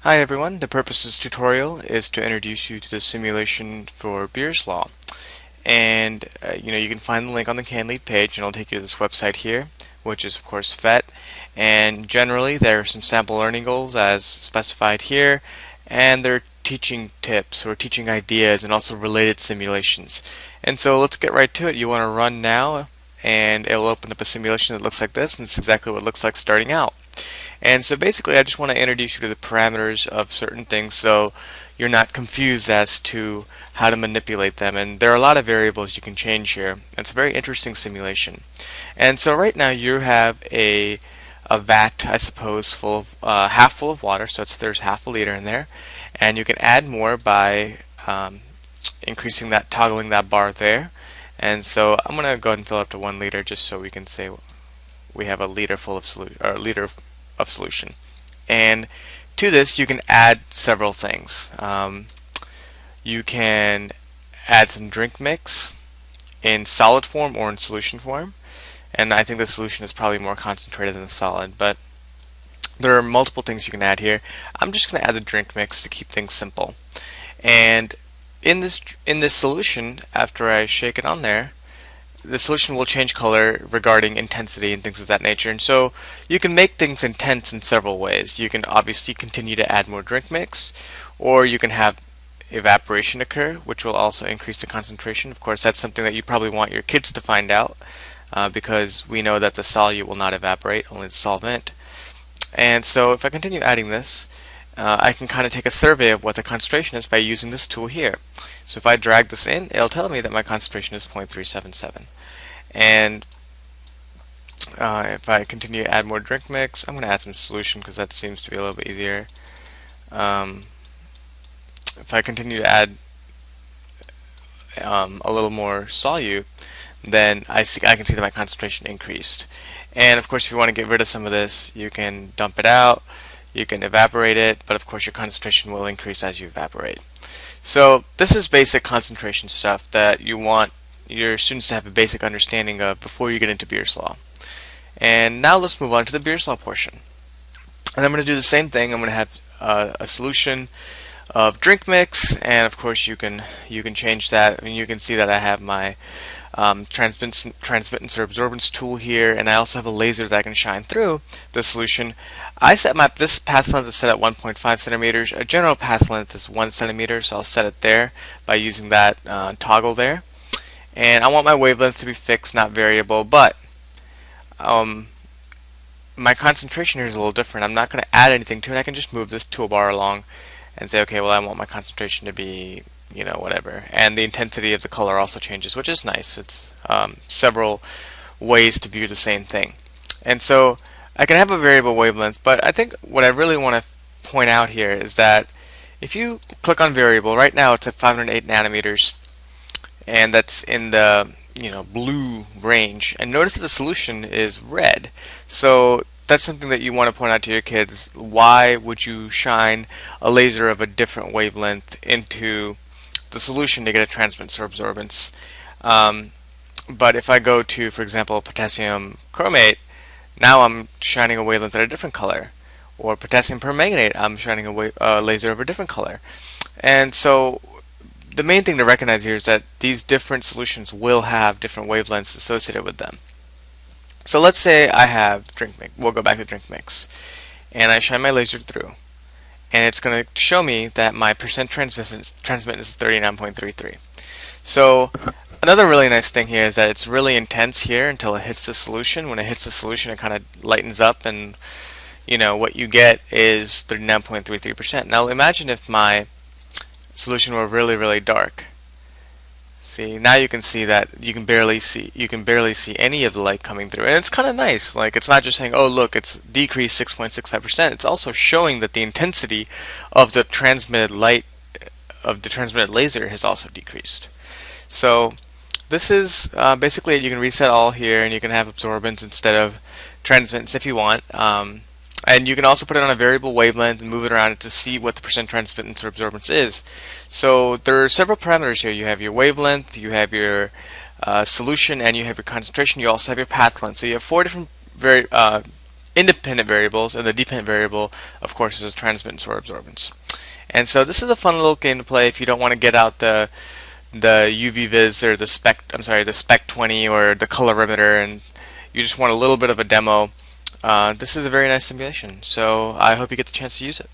Hi everyone, the purpose of this tutorial is to introduce you to the simulation for Beer's Law. And you can find the link on the CANLEAD page and it'll take you to this website here, which is of course PhET. And generally there are some sample learning goals as specified here, and there are teaching tips or teaching ideas and also related simulations. And so let's get right to it. You want to run now and it'll open up a simulation that looks like this, and it's exactly what it looks like starting out. And so basically I just want to introduce you to the parameters of certain things so you're not confused as to how to manipulate them. And there are a lot of variables you can change here. It's a very interesting simulation. And so right now you have a vat, I suppose, full of half full of water, so there's half a liter in there. And you can add more by increasing that, toggling that bar there. And so I'm going to go ahead and fill up to 1 liter just so we can say we have a liter full of solution. And to this you can add several things. You can add some drink mix in solid form or in solution form, and I think the solution is probably more concentrated than the solid, but there are multiple things you can add here. I'm just going to add the drink mix to keep things simple. And in this solution, after I shake it on there, the solution will change color regarding intensity and things of that nature. And so you can make things intense in several ways. You can obviously continue to add more drink mix, or you can have evaporation occur, which will also increase the concentration. Of course, that's something that you probably want your kids to find out, because we know that the solute will not evaporate, only the solvent. And so if I continue adding this, I can kind of take a survey of what the concentration is by using this tool here. So if I drag this in, it'll tell me that my concentration is 0.377. And if I continue to add more drink mix, I'm going to add some solution because that seems to be a little bit easier. If I continue to add a little more solute, then I can see that my concentration increased. And of course, if you want to get rid of some of this, you can dump it out, you can evaporate it, but of course your concentration will increase as you evaporate. So this is basic concentration stuff that you want your students to have a basic understanding of before you get into Beer's Law. And now let's move on to the Beer's Law portion. And I'm going to do the same thing. I'm going to have a solution of drink mix, and of course you can change that. I mean, you can see that I have my transmittance or absorbance tool here, and I also have a laser that I can shine through the solution. I set this path length is set at 1.5 centimeters. A general path length is 1 centimeter, so I'll set it there by using that toggle there. And I want my wavelength to be fixed, not variable, but my concentration here is a little different. I'm not going to add anything to it. I can just move this toolbar along and say, okay, well, I want my concentration to be, whatever. And the intensity of the color also changes, which is nice. It's several ways to view the same thing. And so I can have a variable wavelength, but I think what I really want to point out here is that if you click on variable, right now it's at 508 nanometers, and that's in the blue range. And notice that the solution is red. So that's something that you want to point out to your kids. Why would you shine a laser of a different wavelength into the solution to get a transmittance or absorbance? But if I go to, for example, potassium chromate, now I'm shining a wavelength at a different color. Or potassium permanganate, I'm shining a laser of a different color. And so the main thing to recognize here is that these different solutions will have different wavelengths associated with them. So let's say I have drink mix. We'll go back to drink mix, and I shine my laser through, and it's going to show me that my percent transmittance is 39.33. So another really nice thing here is that it's really intense here until it hits the solution. When it hits the solution, it kind of lightens up, and what you get is 39.33%. Now imagine if my solution were really, really dark. See, now you can see that you can barely see any of the light coming through, and it's kind of nice. Like, it's not just saying, oh look, it's decreased 6.65%. It's also showing that the intensity of the transmitted light of the transmitted laser has also decreased. So this is basically it. You can reset all here, and you can have absorbance instead of transmittance if you want. And you can also put it on a variable wavelength and move it around to see what the percent transmittance or absorbance is. So there are several parameters here. You have your wavelength, you have your solution, and you have your concentration. You also have your path length. So you have 4 different independent variables, and the dependent variable, of course, is transmittance or absorbance. And so this is a fun little game to play if you don't want to get out the UV-Vis or the Spec 20 or the colorimeter, and you just want a little bit of a demo. This is a very nice simulation, so I hope you get the chance to use it.